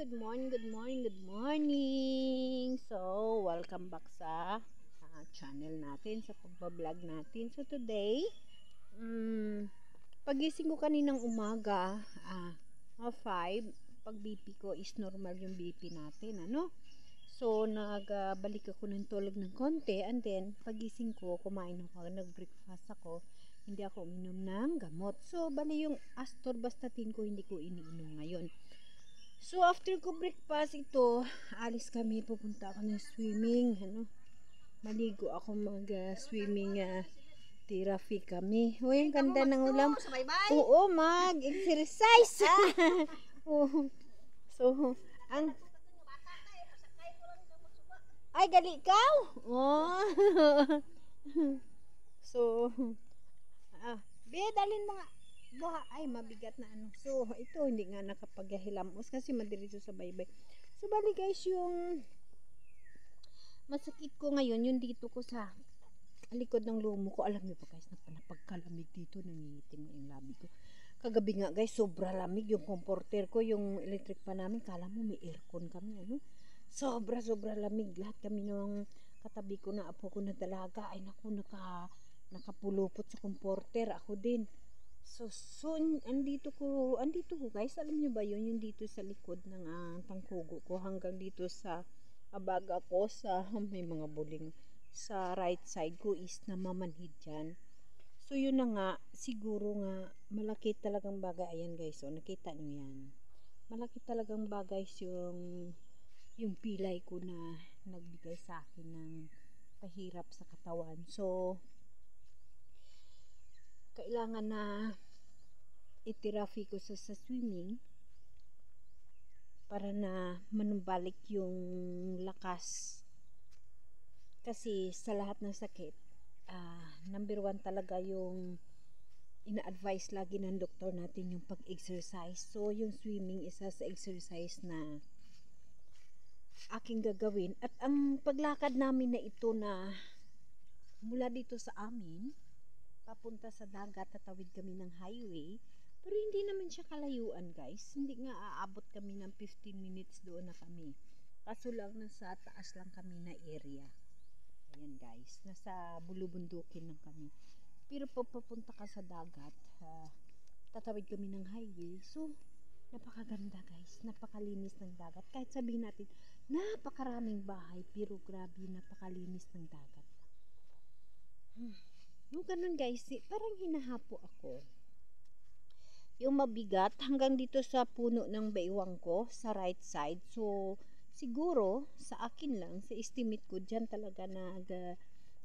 good morning, good morning, good morning. So, welcome back sa channel natin, sa pagbablog natin. So, today, pagising ko kaninang umaga, 5, pag BP ko is normal yung BP natin, ano? So, nagbalik ako ng tulog ng konti, and then, pagising ko, kumain ako, nag-breakfast ako, hindi ako uminom ng gamot. So, bali yung Astorvastatin ko, hindi ko iniinom ngayon. So, after ko breakfast ito, alis kami, pupunta ako ng swimming, ano, maligo ako mag-swimming, therapy kami. Uy, ang ganda ng ulam. Oo, mag-exercise. Oo. So, ay, gali ikaw? Oh. So, dalin mga buha, ay mabigat na ano. So, ito hindi nga nakapaghilamos kasi madiretso sa baybay. So, bali guys, yung masakit ko ngayon, yung dito ko sa likod ng lumo ko. Alam niyo pa guys, napagkalamig dito, nangingitim na yung labi ko. Kagabi nga guys, sobra lamig yung comforter ko, yung electric pa namin, kala mo may aircon kami, ano. Sobra lamig. Lahat kami ng katabi ko na apo ko na dalaga, ay naku, nakapulupot sa comforter. Ako din. So andito ko guys, alam niyo ba yun, yung dito sa likod ng tangkugo ko hanggang dito sa abaga ko, sa may mga buling sa right side ko is namamanhid dyan. So yun na nga, siguro nga malaki talagang bagay. Ayan guys, so nakita nyo yan, malaki talagang bagay yung pilay ko na nagbigay sa akin ng pahirap sa katawan. So kailangan na itirafi ko sa swimming para na manumbalik yung lakas, kasi sa lahat ng sakit, number 1 talaga yung ina-advise lagi ng doktor natin yung pag-exercise. So yung swimming isa sa exercise na aking gagawin, at ang paglakad namin na ito na mula dito sa amin papunta sa dagat, tatawid kami ng highway, pero hindi naman siya kalayuan guys, hindi nga aabot kami ng 15 minutes, doon na kami, kaso lang nasa taas lang kami na area. Ayan guys, nasa bulubundukin lang kami, pero papunta ka sa dagat, tatawid kami ng highway. So napakaganda guys, napakalinis ng dagat, kahit sabihin natin napakaraming bahay, pero grabe, napakalinis ng dagat. Yung ganun guys, parang hinahapo ako. Yung mabigat hanggang dito sa puno ng baywang ko sa right side. So siguro sa akin lang, sa estimate ko, dyan talaga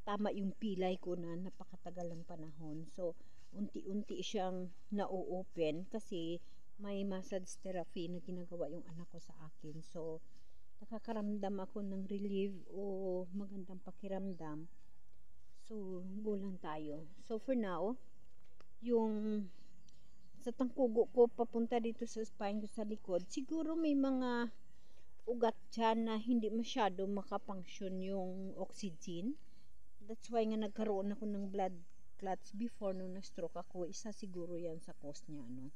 tama yung pilay ko na napakatagal ng panahon. So unti-unti siyang na-open kasi may massage therapy na ginagawa yung anak ko sa akin. So nakakaramdam ako ng relief o magandang pakiramdam. So go lang tayo. So for now, yung sa tangkugo ko papunta dito sa spine ko sa likod, siguro may mga ugat dyan na hindi masyado makapunction yung oxygen. That's why nga nagkaroon ako ng blood clots before nung na-stroke ako. Isa siguro yan sa cause niya, ano.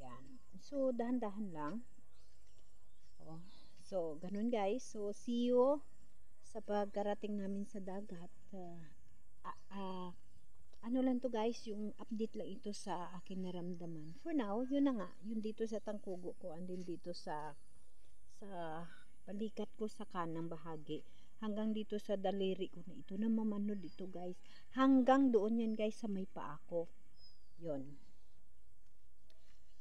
Yan. So dahan-dahan lang. So ganun guys. So see you sa pagkarating namin sa dagat. Ano lang to guys, yung update lang ito sa aking naramdaman. For now, yun na nga, yung dito sa tangkugo ko, and then dito sa balikat ko sa kanang bahagi, hanggang dito sa daliri ko na ito, na mamanod ito guys, hanggang doon yan guys sa may paa ko. Yun.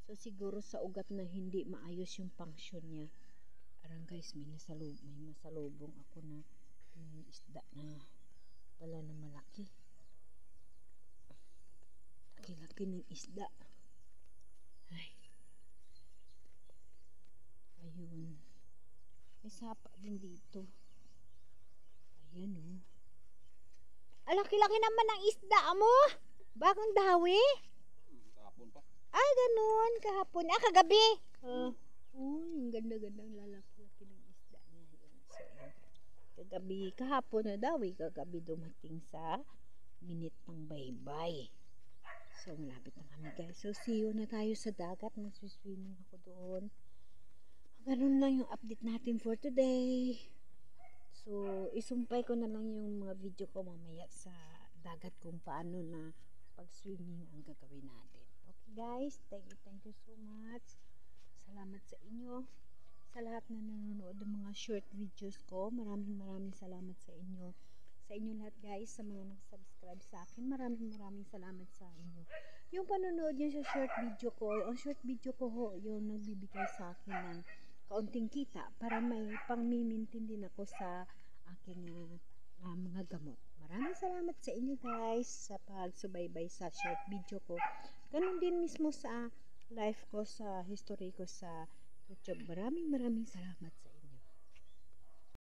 So siguro sa ugat na hindi maayos yung function niya. Arang guys, may masalubong ako na may isda na pala na malaki. Laki-laki ng isda. Ay. Ayun. May sapa din dito. Ayan oh. Laki-laki naman ng isda mo. Bagong dawi. Kahapon pa. Ay, ganun. Kahapon. Kagabi. Ang ganda-gandang lalaki-laki ng isda niya. So, kagabi, kahapon na daw, kagabi dumating sa minute ng baybay. So, malapit na kami guys. So, see you na tayo sa dagat. Mag-swimming ako doon. Ganun lang yung update natin for today. So, isumpay ko na lang yung mga video ko mamaya sa dagat kung paano na pag-swimming ang gagawin natin. Okay guys, thank you so much. Salamat sa inyo. Sa lahat na nanonood ng mga short videos ko, maraming salamat sa inyo. Sa inyo lahat guys, sa mga nag-subscribe sa akin, maraming salamat sa inyo. Yung panonood nyo sa short video ko, ang short video ko ho, yung nagbibigay sa akin ng kaunting kita para may pang-maintain din ako sa aking mga gamot. Maraming salamat sa inyo guys sa pagsubaybay sa short video ko. Ganun din mismo sa life ko, sa history ko sa YouTube. Maraming salamat sa